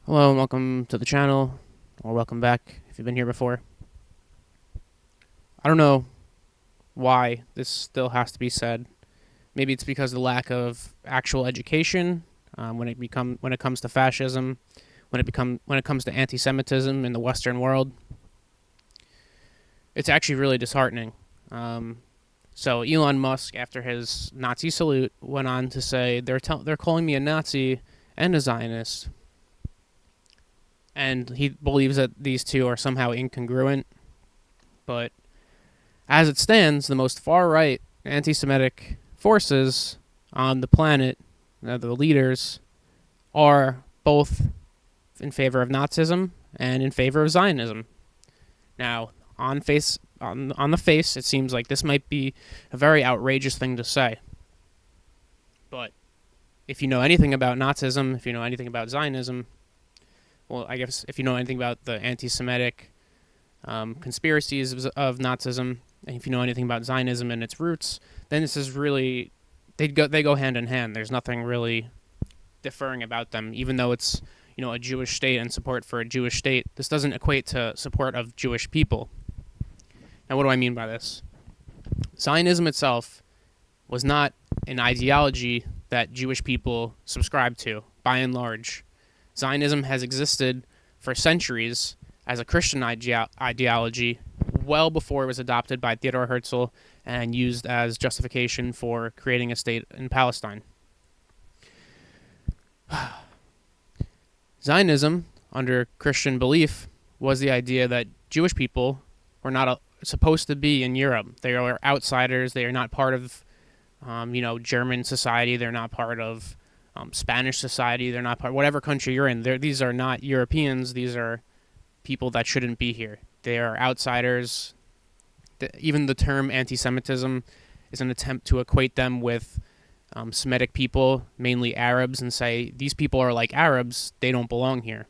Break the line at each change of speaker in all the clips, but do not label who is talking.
Hello and welcome to the channel, or welcome back if you've been here before. I don't know why this still has to be said. Maybe it's because of the lack of actual education when it comes to fascism, when it comes to anti-Semitism in the Western world. It's actually really disheartening. Um, so Elon Musk, after his Nazi salute, went on to say they're calling me a Nazi and a Zionist, and he believes that these two are somehow incongruent. But as it stands, the most far right anti Semitic forces on the planet, the leaders, are both in favor of Nazism and in favor of Zionism. Now, on the face, it seems like this might be a very outrageous thing to say. But if you know anything about Nazism, if you know anything about Zionism, well, I guess if you know anything about the anti Semitic conspiracies of Nazism, and if you know anything about Zionism and its roots, then this is really they go hand in hand. There's nothing really differing about them, even though it's a Jewish state and support for a Jewish state. This doesn't equate to support of Jewish people. Now, what do I mean by this? Zionism itself was not an ideology that Jewish people subscribe to, by and large. Zionism has existed for centuries as a Christian ideology well before it was adopted by Theodor Herzl and used as justification for creating a state in Palestine. Zionism, under Christian belief, was the idea that Jewish people were not supposed to be in Europe. They are outsiders. They are not part of, German society. They're not part of Spanish society. They're not part whatever country you're in. These are not Europeans. These are people that shouldn't be here. They are outsiders. Even the term anti-Semitism is an attempt to equate them with Semitic people, mainly Arabs, and say these people are like Arabs. They don't belong here.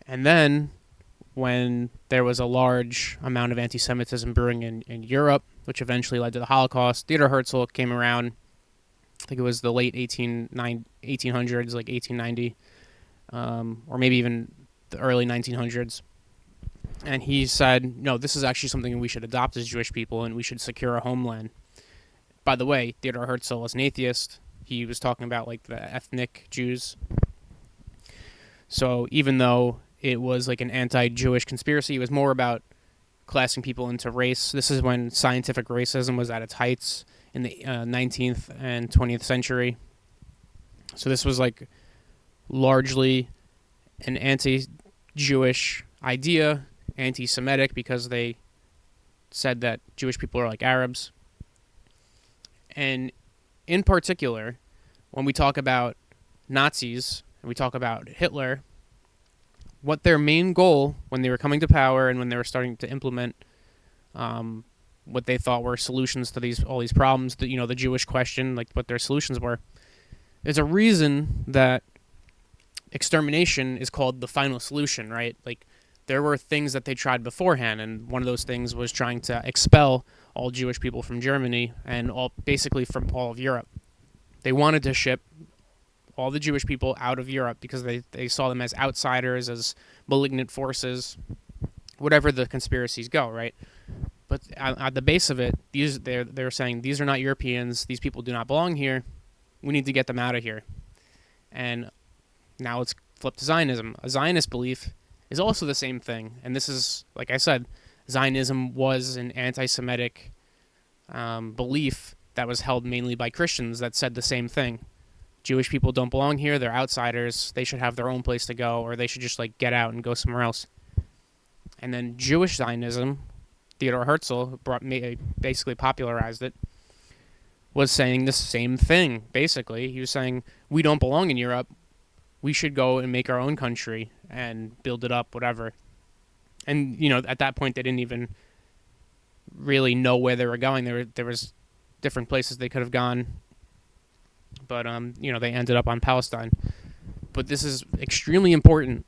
And then, when there was a large amount of anti-Semitism brewing in Europe, which eventually led to the Holocaust, Theodor Herzl came around. I think it was the late 1800s, like 1890, or maybe even the early 1900s. And he said, no, this is actually something we should adopt as Jewish people, and we should secure a homeland. By the way, Theodor Herzl was an atheist. He was talking about like the ethnic Jews. So even though it was like an anti-Jewish conspiracy, it was more about classing people into race. This is when scientific racism was at its heights in the 19th and 20th century. So this was like largely an anti-Jewish idea, anti-Semitic, because they said that Jewish people are like Arabs. And in particular, when we talk about Nazis and we talk about Hitler, what their main goal when they were coming to power and when they were starting to implement what they thought were solutions to all these problems, the Jewish question, like what their solutions were. There's a reason that extermination is called the final solution, right? Like there were things that they tried beforehand, and one of those things was trying to expel all Jewish people from Germany and basically from all of Europe. They wanted to ship all the Jewish people out of Europe because they saw them as outsiders, as malignant forces, whatever the conspiracies go, right? But at the base of it, they're saying these are not Europeans. These people do not belong here. We need to get them out of here. And now let's flip to Zionism. A Zionist belief is also the same thing. And this is, like I said, Zionism was an anti-Semitic belief that was held mainly by Christians that said the same thing. Jewish people don't belong here. They're outsiders. They should have their own place to go, or they should just like get out and go somewhere else. And then Jewish Zionism, Theodor Herzl basically popularized it, was saying the same thing. Basically, he was saying we don't belong in Europe. We should go and make our own country and build it up, whatever. And at that point, they didn't even really know where they were going. There was different places they could have gone, but they ended up on Palestine. But this is extremely important.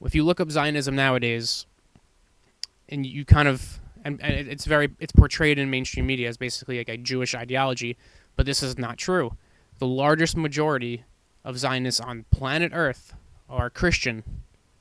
If you look up Zionism nowadays, and you kind of and it's portrayed in mainstream media as basically like a Jewish ideology, but this is not true. The largest majority of Zionists on planet Earth are Christian.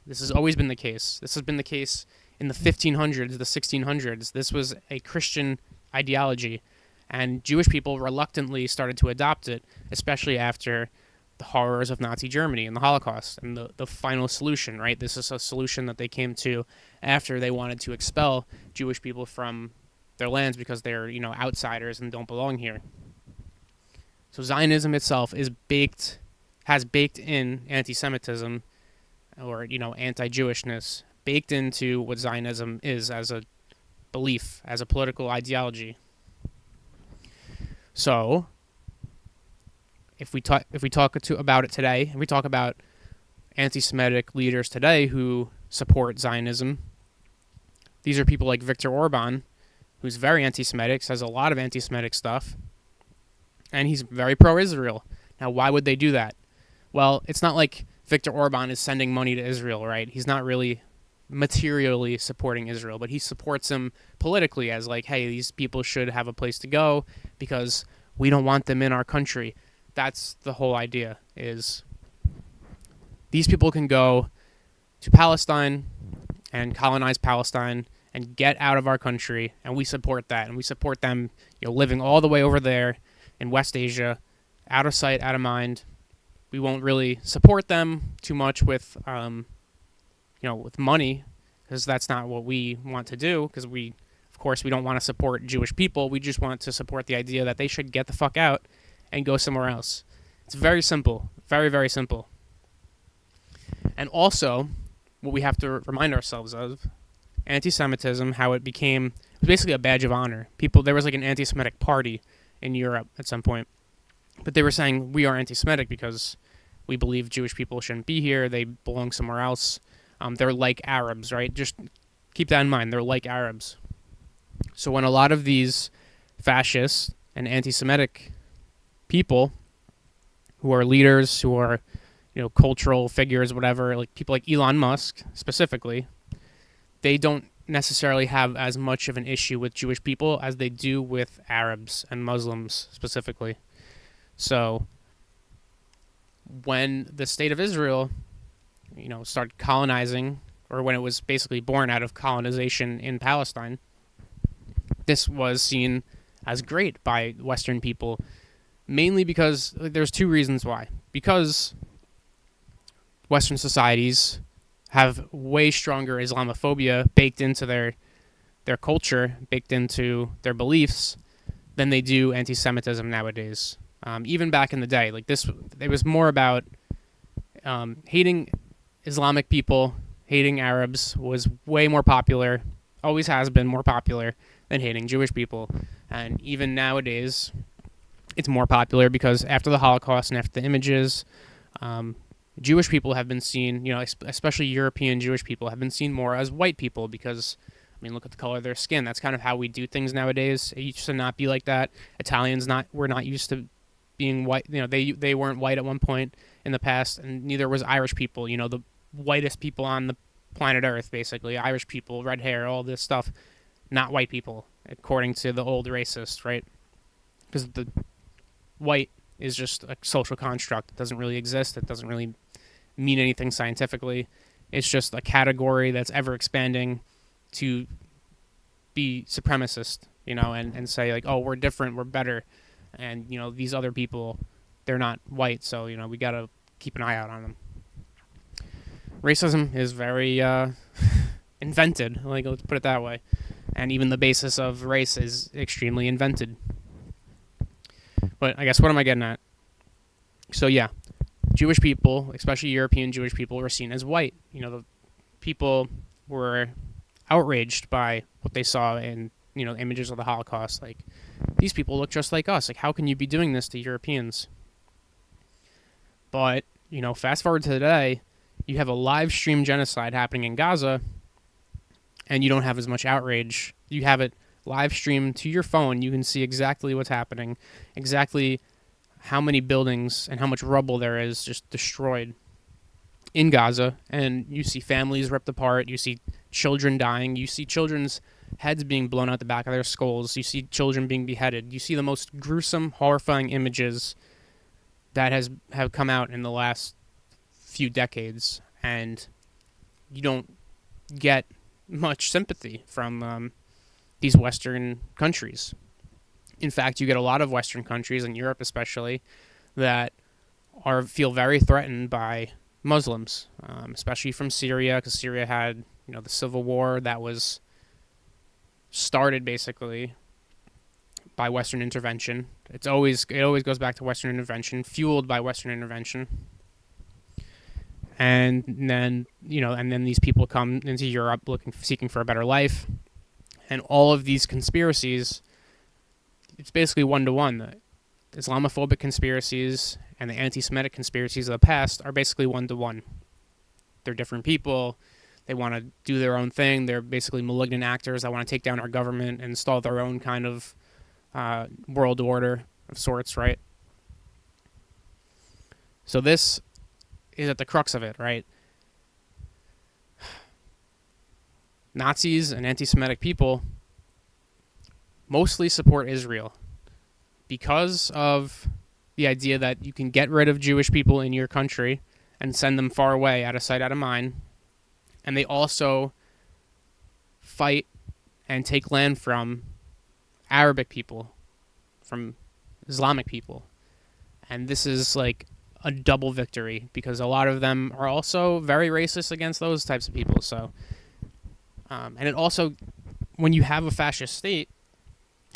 This has always been the case. This has been the case in the 1500s, the 1600s. This was a Christian ideology, and Jewish people reluctantly started to adopt it, especially after the horrors of Nazi Germany and the Holocaust and the final solution, right? This is a solution that they came to after they wanted to expel Jewish people from their lands because they're, outsiders and don't belong here. So Zionism itself has baked in anti-Semitism or, anti-Jewishness, baked into what Zionism is as a belief, as a political ideology. So if we talk about it today, and we talk about anti-Semitic leaders today who support Zionism, these are people like Viktor Orban, who's very anti-Semitic, says a lot of anti-Semitic stuff, and he's very pro-Israel. Now, why would they do that? Well, it's not like Viktor Orban is sending money to Israel, right? He's not really materially supporting Israel, but he supports them politically as like, hey, these people should have a place to go because we don't want them in our country. That's the whole idea, is these people can go to Palestine and colonize Palestine and get out of our country, and we support that, and we support them, living all the way over there in West Asia, out of sight, out of mind. We won't really support them too much with, with money, because that's not what we want to do, because we don't want to support Jewish people. We just want to support the idea that they should get the fuck out and go somewhere else. It's very simple. Very, very simple. And also, what we have to remind ourselves of, anti-Semitism, how it was basically a badge of honor. There was like an anti-Semitic party in Europe at some point. But they were saying, we are anti-Semitic because we believe Jewish people shouldn't be here. They belong somewhere else. They're like Arabs, right? Just keep that in mind. They're like Arabs. So when a lot of these fascists and anti-Semitic people who are leaders, who are, cultural figures, whatever, like people like Elon Musk specifically, they don't necessarily have as much of an issue with Jewish people as they do with Arabs and Muslims specifically. So when the state of Israel, started colonizing, or when it was basically born out of colonization in Palestine, this was seen as great by Western people, mainly because there's two reasons why. Because Western societies have way stronger Islamophobia baked into their culture, baked into their beliefs, than they do anti-Semitism nowadays. Even back in the day, it was more about hating Islamic people, hating Arabs was way more popular, always has been more popular than hating Jewish people. And even nowadays, it's more popular because after the Holocaust and after the images, Jewish people have been seen, especially European Jewish people, have been seen more as white people because, look at the color of their skin. That's kind of how we do things nowadays. It used to not be like that. Italians were not used to being white. They weren't white at one point in the past, and neither was Irish people. The whitest people on the planet Earth, basically. Irish people, red hair, all this stuff. Not white people, according to the old racists, right? Because the white is just a social construct. It doesn't really exist. It doesn't really mean anything scientifically. It's just a category that's ever expanding to be supremacist, and say like, oh, we're different, we're better. And, these other people, they're not white, so, we got to keep an eye out on them. Racism is very invented, let's put it that way. And even the basis of race is extremely invented. But I guess, what am I getting at? So, yeah, Jewish people, especially European Jewish people, were seen as white. The people were outraged by what they saw in, images of the Holocaust. Like, these people look just like us. Like, how can you be doing this to Europeans? But, fast forward to today, you have a live stream genocide happening in Gaza, and you don't have as much outrage. You have it live streamed to your phone. You can see exactly what's happening, exactly how many buildings and how much rubble there is just destroyed in Gaza. And you see families ripped apart. You see children dying. You see children's heads being blown out the back of their skulls. You see children being beheaded. You see the most gruesome, horrifying images that have come out in the last few decades, and you don't get much sympathy from these Western countries. In fact, you get a lot of Western countries, in Europe especially, that feel very threatened by Muslims, especially from Syria, because Syria had the civil war that was started basically by Western intervention. It always goes back to Western intervention, fueled by Western intervention. And then these people come into Europe seeking for a better life, and all of these conspiracies, it's basically 1-to-1. The Islamophobic conspiracies and the anti-Semitic conspiracies of the past are basically 1-to-1. They're different people. They want to do their own thing. They're basically malignant actors that want to take down our government and install their own kind of world order of sorts, right? So this is at the crux of it, right? Nazis and anti-Semitic people mostly support Israel because of the idea that you can get rid of Jewish people in your country and send them far away, out of sight, out of mind. And they also fight and take land from Arabic people, from Islamic people. And this is like a double victory because a lot of them are also very racist against those types of people. So, and it also, when you have a fascist state,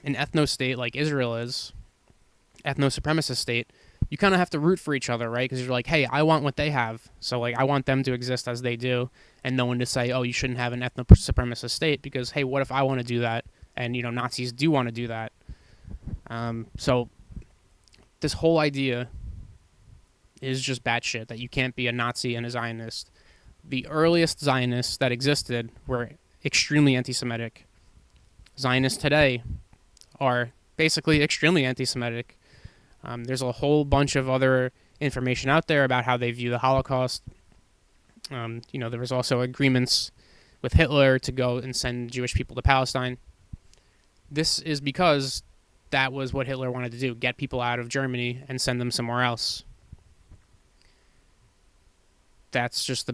an ethno-state like Israel is, ethno-supremacist state, you kind of have to root for each other, right? Because you're like, hey, I want what they have. So, like, I want them to exist as they do, and no one to say, oh, you shouldn't have an ethno-supremacist state because, hey, what if I want to do that? And, Nazis do want to do that. So this whole idea is just batshit, that you can't be a Nazi and a Zionist. The earliest Zionists that existed were extremely anti-Semitic. Zionists today are basically extremely anti-Semitic. There's a whole bunch of other information out there about how they view the Holocaust. There was also agreements with Hitler to go and send Jewish people to Palestine. This is because that was what Hitler wanted to do, get people out of Germany and send them somewhere else. That's just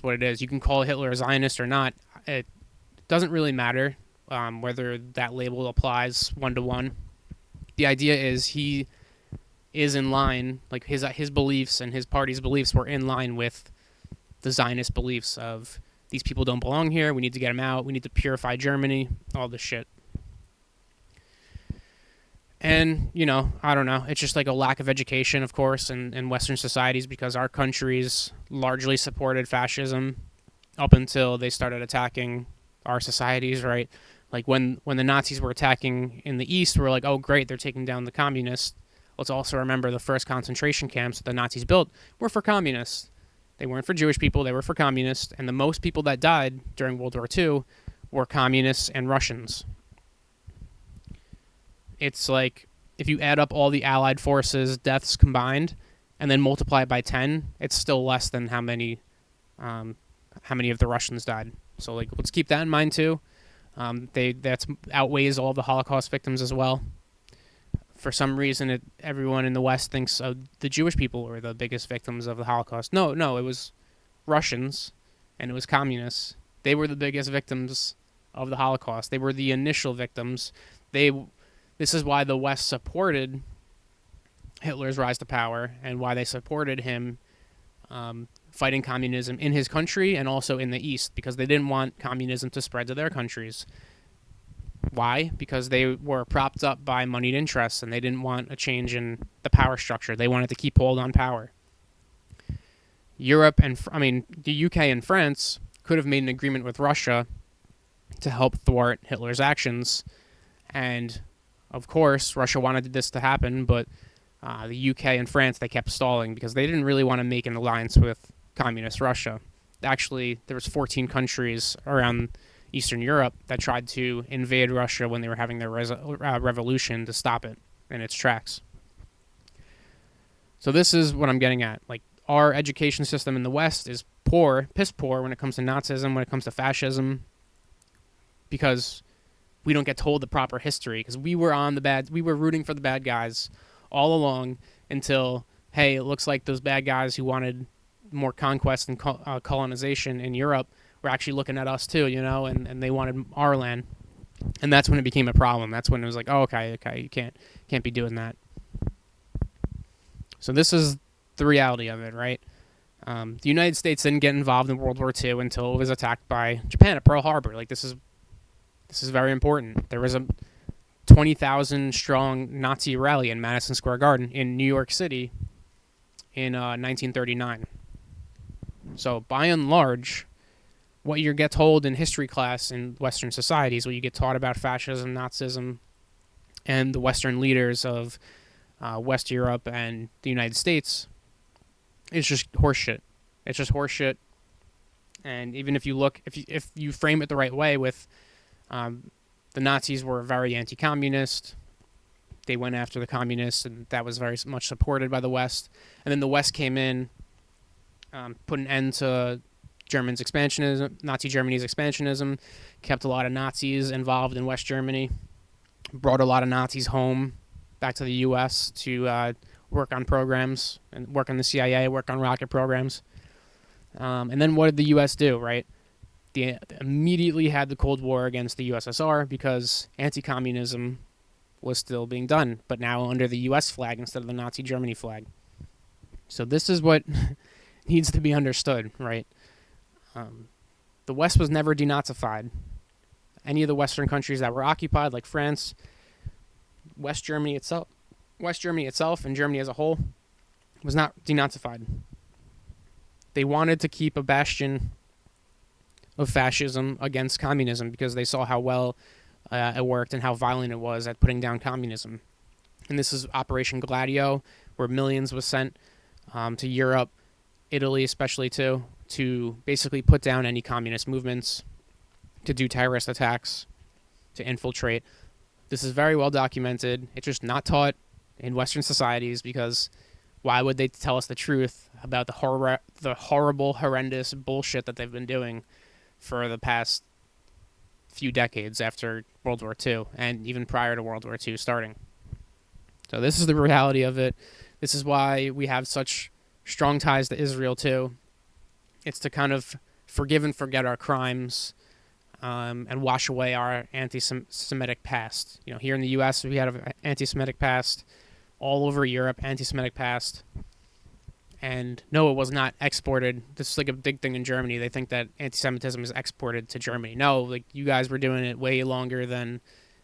what it is. You can call Hitler a Zionist or not. It doesn't really matter whether that label applies 1-to-1. The idea is he is in line, like his beliefs and his party's beliefs were in line with the Zionist beliefs of these people don't belong here, we need to get them out, we need to purify Germany, all this shit. And, I don't know, it's just like a lack of education, of course, in Western societies, because our countries largely supported fascism up until they started attacking our societies, right? Like when the Nazis were attacking in the East, we're like, oh, great, they're taking down the communists. Let's also remember the first concentration camps that the Nazis built were for communists. They weren't for Jewish people, they were for communists, and the most people that died during World War II were communists and Russians. It's like, if you add up all the Allied forces' deaths combined and then multiply it by 10, it's still less than how many of the Russians died. So, like, let's keep that in mind, too. That outweighs all the Holocaust victims as well. For some reason, everyone in the West thinks the Jewish people were the biggest victims of the Holocaust. No, it was Russians and it was communists. They were the biggest victims of the Holocaust. They were the initial victims. This is why the West supported Hitler's rise to power and why they supported him fighting communism in his country and also in the East, because they didn't want communism to spread to their countries. Why? Because they were propped up by moneyed interests and they didn't want a change in the power structure. They wanted to keep hold on power. Europe the UK and France could have made an agreement with Russia to help thwart Hitler's actions. And, of course, Russia wanted this to happen, but the UK and France, they kept stalling because they didn't really want to make an alliance with communist Russia. Actually, there was 14 countries around Eastern Europe that tried to invade Russia when they were having their revolution to stop it in its tracks. So this is what I'm getting at. Like, our education system in the West is poor, piss poor, when it comes to Nazism, when it comes to fascism, because we don't get told the proper history, because we were rooting for the bad guys all along until, hey, it looks like those bad guys who wanted more conquest and colonization in Europe were actually looking at us too, and they wanted our land. And that's when it became a problem. That's when it was like, oh, okay, you can't be doing that. So this is the reality of it, right? The United States didn't get involved in World War II until it was attacked by Japan at Pearl Harbor. Like, this is very important. There was a 20,000 strong Nazi rally in Madison Square Garden in New York City in 1939. So by and large, what you get told in history class in Western societies, what you get taught about fascism, Nazism, and the Western leaders of West Europe and the United States, is just horseshit. It's just horseshit. And even if you frame it the right way, with the Nazis were very anti-communist. They went after the communists, and that was very much supported by the West. And then the West came in, put an end to Germany's expansionism, kept a lot of Nazis involved in West Germany, brought a lot of Nazis home back to the U.S. to work on programs and work on the CIA, work on rocket programs. And then what did the U.S. do, right? They immediately had the Cold War against the USSR because anti-communism was still being done, but now under the U.S. flag instead of the Nazi Germany flag. So this is what needs to be understood, right? The West was never denazified. Any of the Western countries that were occupied, like France, West Germany itself, and Germany as a whole, was not denazified. They wanted to keep a bastion of fascism against communism because they saw how well it worked and how violent it was at putting down communism. And this is Operation Gladio, where millions was sent to Europe, Italy especially too, to basically put down any communist movements, to do terrorist attacks, to infiltrate. This is very well documented. It's just not taught in Western societies because why would they tell us the truth about the horrible, horrendous bullshit that they've been doing for the past few decades after World War II and even prior to World War II starting? So this is the reality of it. This is why we have such strong ties to Israel too. It's to kind of forgive and forget our crimes and wash away our anti-Semitic past. Here in the U.S. we had an anti-Semitic past. All over Europe, anti-Semitic past. And no, it was not exported. This is like a big thing in Germany. They think that anti-Semitism is exported to Germany. No, like, you guys were doing it way longer than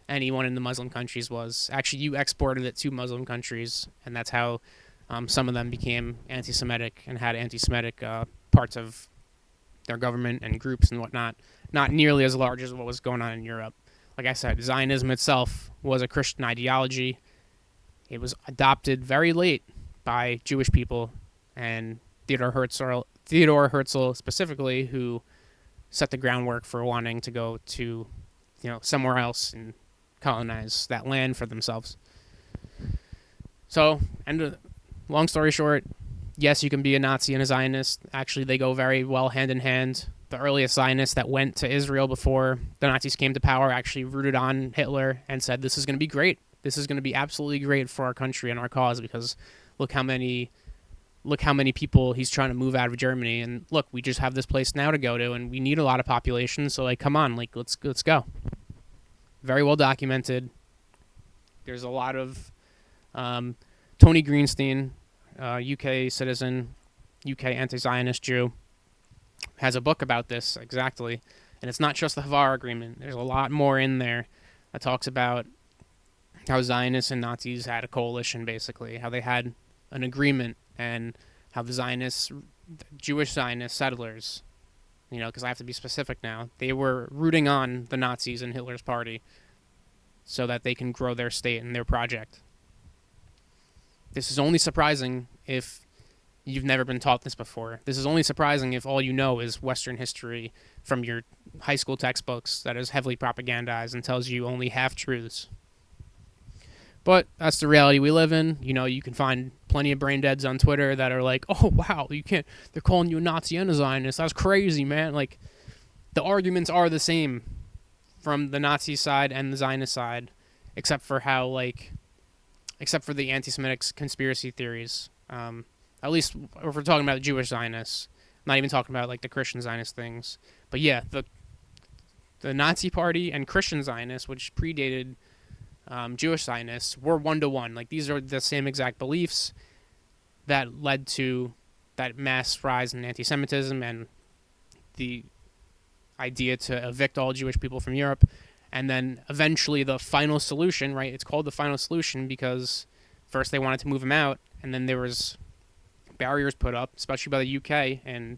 anyone in the Muslim countries was. Actually, you exported it to Muslim countries, and that's how some of them became anti-Semitic and had anti-Semitic parts of their government and groups and whatnot. Not nearly as large as what was going on in Europe. Like I said, Zionism itself was a Christian ideology. It was adopted very late by Jewish people, and Theodor Herzl specifically, who set the groundwork for wanting to go to, somewhere else and colonize that land for themselves. So, long story short, yes, you can be a Nazi and a Zionist. Actually, they go very well hand in hand. The earliest Zionists that went to Israel before the Nazis came to power actually rooted on Hitler and said, this is going to be great. This is going to be absolutely great for our country and our cause, because look how many people he's trying to move out of Germany, and look, we just have this place now to go to, and we need a lot of population, so come on, let's go. Very well documented. There's a lot of Tony Greenstein, UK citizen, UK anti-Zionist Jew, has a book about this exactly, and it's not just the Havar Agreement. There's a lot more in there that talks about how Zionists and Nazis had a coalition, basically, how they had an agreement, and how the Jewish Zionist settlers, because I have to be specific now, they were rooting on the Nazis and Hitler's party so that they can grow their state and their project. This is only surprising if you've never been taught this before. This is only surprising if all you know is Western history from your high school textbooks that is heavily propagandized and tells you only half-truths. But that's the reality we live in. You can find plenty of brain deads on Twitter that are like, oh, wow, they're calling you a Nazi and a Zionist. That's crazy, man. The arguments are the same from the Nazi side and the Zionist side, except for the anti-Semitic conspiracy theories. At least if we're talking about Jewish Zionists. I'm not even talking about like the Christian Zionist things. But yeah, the Nazi Party and Christian Zionists, which predated Jewish Zionists, were 1-to-1. Like these are the same exact beliefs that led to that mass rise in anti-Semitism and the idea to evict all Jewish people from Europe. And then eventually the final solution, right? It's called the final solution because first they wanted to move them out, and then there was barriers put up, especially by the UK, and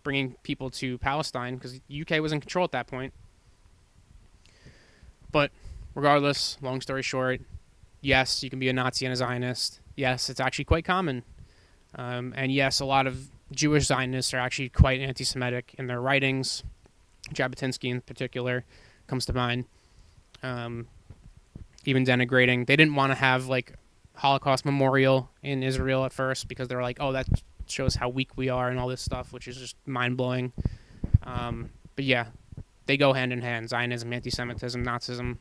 bringing people to Palestine because the UK was in control at that point. But regardless, long story short, yes, you can be a Nazi and a Zionist. Yes, it's actually quite common. And yes, a lot of Jewish Zionists are actually quite anti-Semitic in their writings. Jabotinsky in particular comes to mind. Even denigrating. They didn't want to have like Holocaust memorial in Israel at first because they were like, oh, that shows how weak we are and all this stuff, which is just mind-blowing. But yeah, they go hand in hand. Zionism, anti-Semitism, Nazism,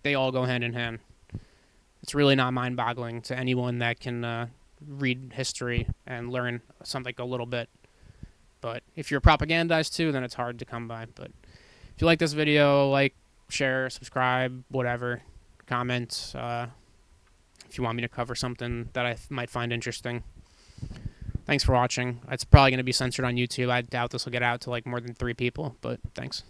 they all go hand in hand. It's really not mind-boggling to anyone that can read history and learn something a little bit. But if you're propagandized too, then it's hard to come by. But if you like this video, like, share, subscribe, whatever, comment. If you want me to cover something that I might find interesting. Thanks for watching. It's probably going to be censored on YouTube. I doubt this will get out to like more than 3 people, but thanks.